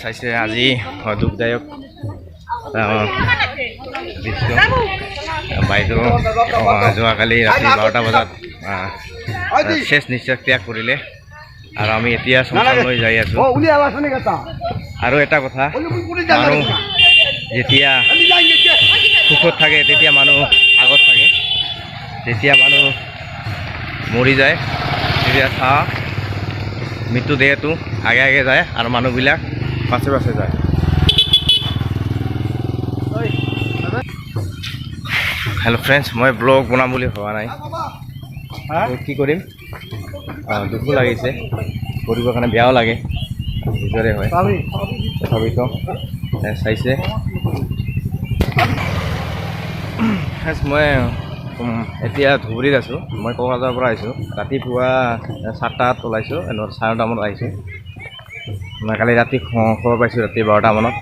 চাইছে আজি দুখদায়ক দৃশ্য বাইদেউ যোৱাকালি ৰাতি 12টা বজাত শেষ নিশ্বাস ত্যাগ কৰিলে আৰু আমি এতিয়া চমচমলৈ যাই আছোঁ। আৰু এটা কথা, মানুহ যেতিয়া সুখত থাকে তেতিয়া মানুহ আগত থাকে, যেতিয়া মানুহ মৰি যায় তেতিয়া চাহ মৃত্যুদেহটো আগে আগে যায় আৰু মানুহবিলাক পাছে পাছে যায়। হেল্ল' ফ্ৰেণ্ডছ, মই ব্লগ বনাম বুলি ভবা নাই, কি কৰিম, দুখো লাগিছে, কৰিবৰ কাৰণে বেয়াও লাগে, নিজৰে হয়। তথাপিতো চাইছে ফ্ৰেণ্ডছ, মই এতিয়া ধুবুৰীত আছোঁ। মই কক্ৰাঝাৰৰ পৰা আহিছোঁ। ৰাতিপুৱা 7টাত ওলাইছোঁ, 9:30 মানত আহিছোঁ। মই কালি ৰাতি খবৰ পাইছোঁ ৰাতি 12টা মানত,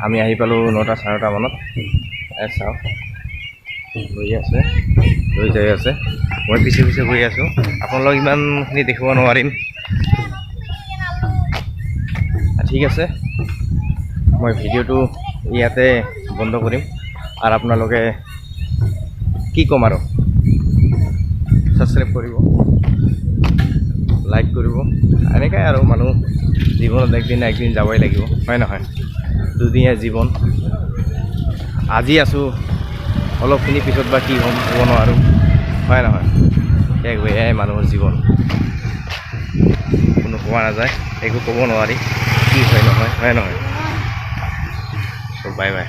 আমি আহি পালোঁ 9টা 9:30 মানত। চাওক গৈ আছে, লৈ যাই আছে, মই পিছে পিছে গৈ আছোঁ। আপোনালোক ইমানখিনি দেখিব নোৱাৰিম, ঠিক আছে। মই ভিডিঅ'টো ইয়াতে বন্ধ কৰিম আৰু আপোনালোকে কি ক'ম আৰু ছাবস্ক্ৰাইব কৰিব, লাইক কৰিব, এনেকৈ আৰু মানুহ জীৱনত একদিন না একদিন যাবই লাগিব, হয় নহয়? দুদিনীয়া জীৱন, আজি আছোঁ, অলপখিনি পিছত বা কি হ'ম ক'ব নোৱাৰোঁ, হয় নহয়? এয়াই মানুহৰ জীৱন, কোনো পোৱা নাযায়, একো ক'ব নোৱাৰি কি হয় নহয়, হয় নহয়? Bye bye.